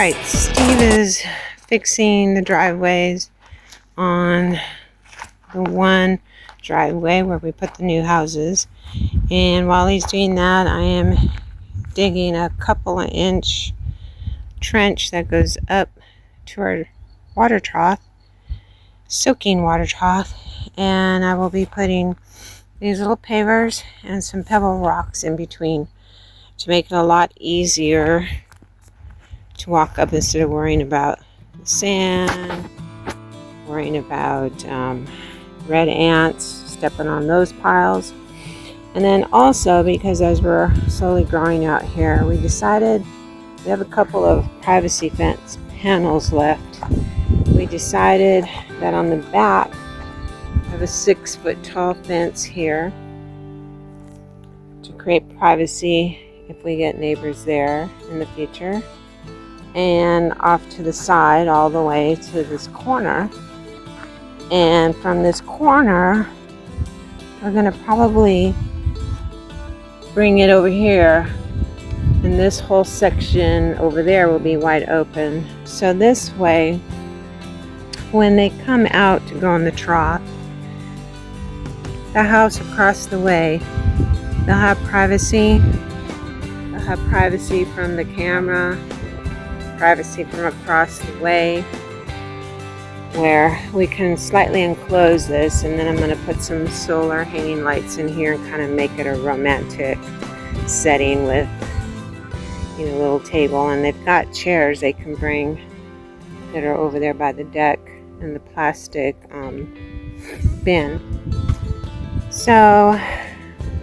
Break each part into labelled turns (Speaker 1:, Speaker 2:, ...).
Speaker 1: Alright, Steve is fixing the driveways on the one driveway where we put the new houses. And while he's doing that, I am digging a couple of inch trench that goes up to our water trough, soaking water trough, and I will be putting these little pavers and some pebble rocks in between to make it a lot easier to walk up instead of worrying about the sand, worrying about red ants stepping on those piles. And then also, because as we're slowly growing out here, we decided we have a couple of privacy fence panels left. We decided that on the back I have a 6-foot tall fence here to create privacy if we get neighbors there in the future. And off to the side all the way to this corner. And from this corner, we're going to probably bring it over here. And this whole section over there will be wide open. So this way, when they come out to go on the trough, the house across the way, they'll have privacy. They'll have privacy from the camera, privacy from across the way, where we can slightly enclose this, and then I'm going to put some solar hanging lights in here and kind of make it a romantic setting with, you know, a little table. And they've got chairs they can bring that are over there by the deck and the plastic bin. So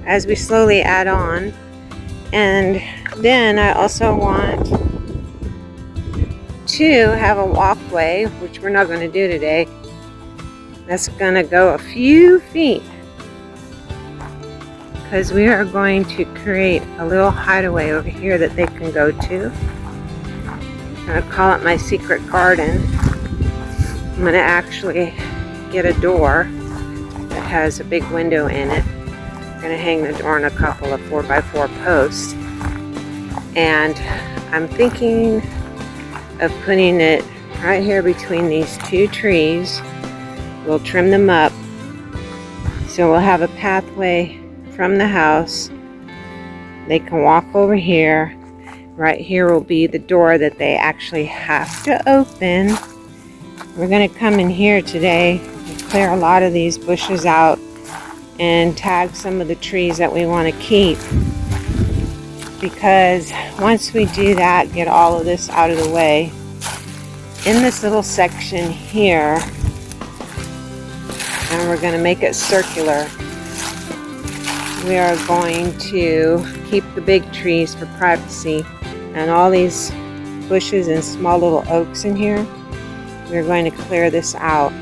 Speaker 1: as we slowly add on, and then I also want to have a walkway, which we're not going to do today. That's going to go a few feet because we are going to create a little hideaway over here that they can go to. I'm going to call it my secret garden. I'm going to actually get a door that has a big window in it. I'm going to hang the door on a couple of 4x4 posts, and I'm thinking of putting it right here between these two trees. We'll trim them up so we'll have a pathway from the house. They can walk over here. Right here will be the door that they actually have to open. We're going to come in here today and clear a lot of these bushes out and tag some of the trees that we want to keep, because once we do that, get all of this out of the way, in this little section here, and we're going to make it circular, we are going to keep the big trees for privacy, and all these bushes and small little oaks in here, we're going to clear this out.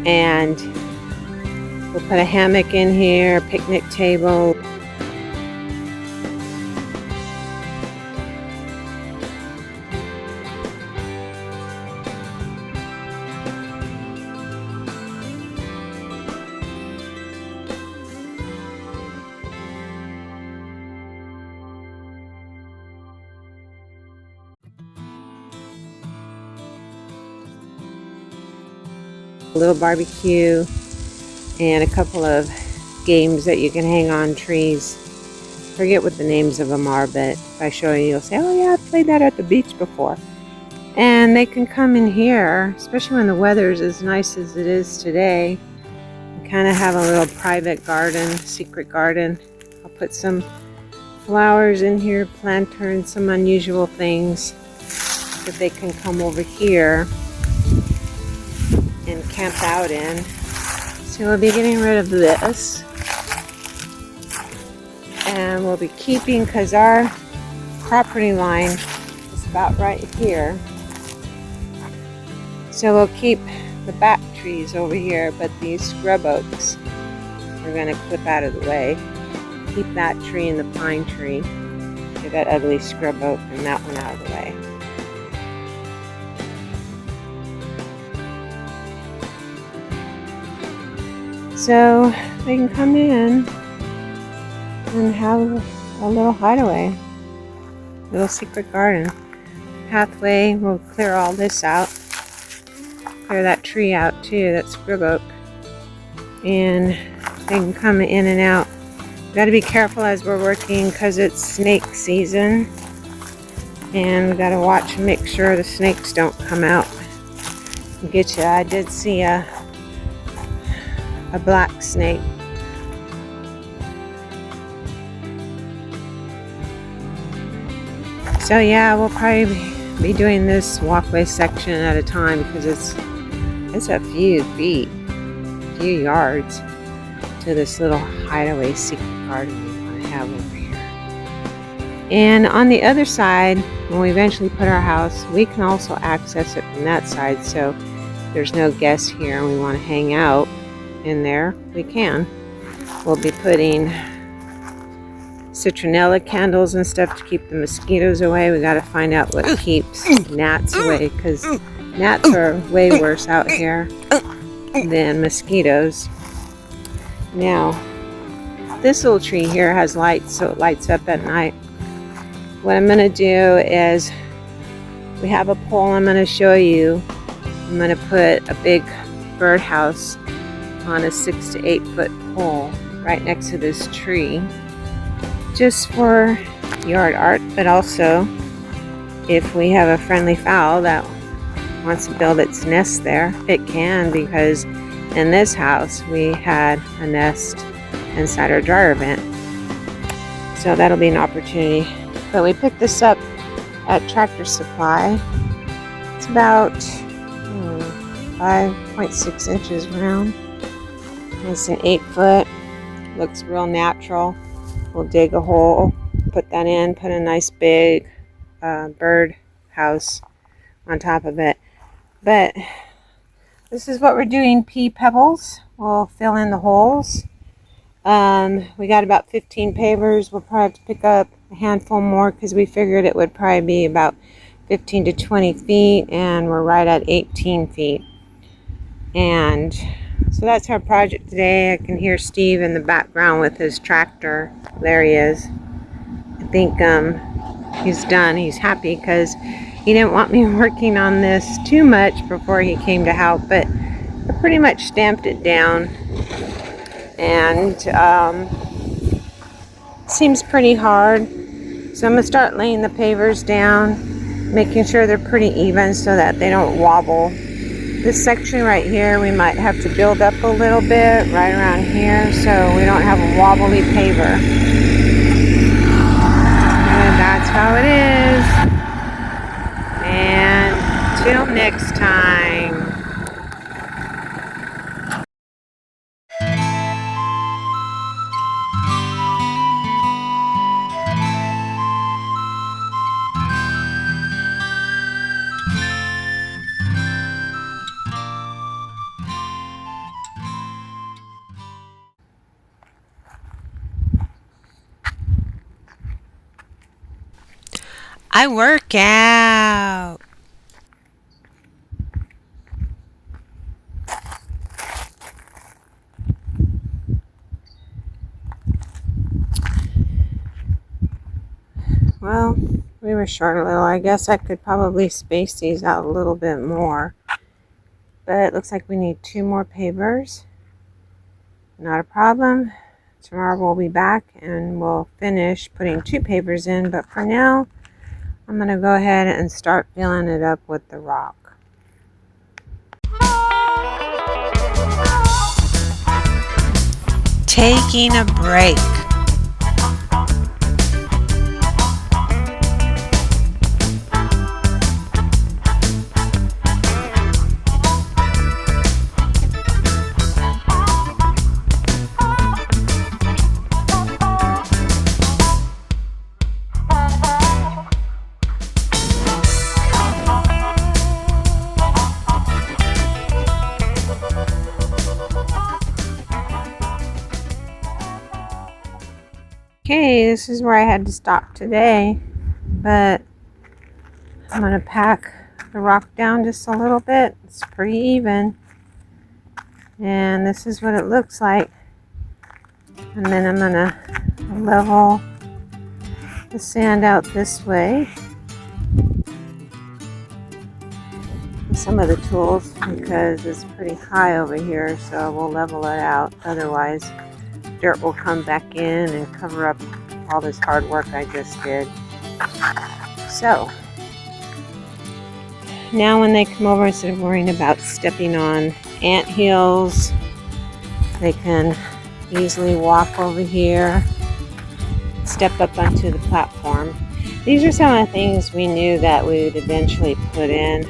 Speaker 1: And we'll put a hammock in here, picnic table. A little barbecue and a couple of games that you can hang on trees. Forget what the names of them are, but if I show you, you'll say, oh yeah, I've played that at the beach before. And they can come in here, especially when the weather's as nice as it is today, and kind of have a little private garden, secret garden. I'll put some flowers in here, planterns, some unusual things that they can come over here and camp out in. So we'll be getting rid of this, and we'll be keeping, because our property line is about right here, so we'll keep the back trees over here, but these scrub oaks we're going to clip out of the way. Keep that tree and the pine tree, get that ugly scrub oak and that one out of the way. So they can come in and have a little hideaway, little secret garden. pathway. We'll clear all this out. Clear that tree out too, that scrub oak. And they can come in and out. We got to be careful as we're working because it's snake season. And we got to watch and make sure the snakes don't come out and get you. I did see a black snake. So yeah, we'll probably be doing this walkway section at a time because it's a few feet, few yards to this little hideaway secret garden we want to have over here. And on the other side, when we eventually put our house, we can also access it from that side. So there's no guests here and we want to hang out in there, we can. We'll be putting citronella candles and stuff to keep the mosquitoes away. We got to find out what keeps gnats away because gnats are way worse out here than mosquitoes. Now, this little tree here has lights, so it lights up at night. What I'm going to do is, we have a pole I'm going to show you. I'm going to put a big birdhouse on a 6 to 8 foot pole right next to this tree, just for yard art, but also if we have a friendly fowl that wants to build its nest there, it can, because in this house we had a nest inside our dryer vent. So that'll be an opportunity. But we picked this up at Tractor Supply. It's about 5.6 inches round. It's an 8 foot. Looks real natural. We'll dig a hole, put that in, put a nice big bird house on top of it. But this is what we're doing, pea pebbles. We'll fill in the holes. We got about 15 pavers. We'll probably have to pick up a handful more because we figured it would probably be about 15 to 20 feet, and we're right at 18 feet. And so that's our project today. I can hear Steve in the background with his tractor. There he is. I think he's done. He's happy because he didn't want me working on this too much before he came to help, but I pretty much stamped it down. And seems pretty hard. So I'm going to start laying the pavers down, making sure they're pretty even so that they don't wobble. This section right here, we might have to build up a little bit right around here so we don't have a wobbly paver. And that's how it is. And till next time. I work out. Well, we were short a little. I guess I could probably space these out a little bit more. But it looks like we need 2 more pavers. Not a problem. Tomorrow we'll be back and we'll finish putting 2 pavers in. But for now, I'm going to go ahead and start filling it up with the rock. Taking a break. Okay, this is where I had to stop today, but I'm going to pack the rock down just a little bit. It's pretty even, and this is what it looks like. And then I'm going to level the sand out this way. some of the tools because it's pretty high over here, so we'll level it out. Otherwise, dirt will come back in and cover up all this hard work I just did. So, now when they come over, instead of worrying about stepping on ant hills, they can easily walk over here, step up onto the platform. These are some of the things we knew that we would eventually put in.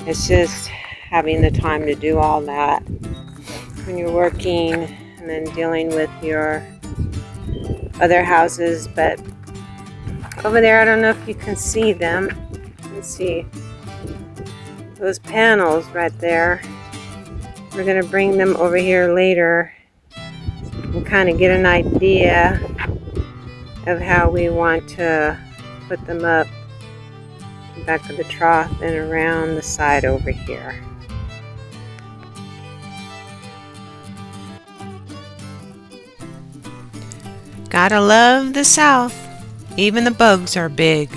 Speaker 1: It's just having the time to do all that when you're working and then dealing with your other houses. But over there, I don't know if you can see them. Let's see. Those panels right there. We're going to bring them over here later and kind of get an idea of how we want to put them up the back of the trough and around the side over here. Gotta love the South. Even the bugs are big.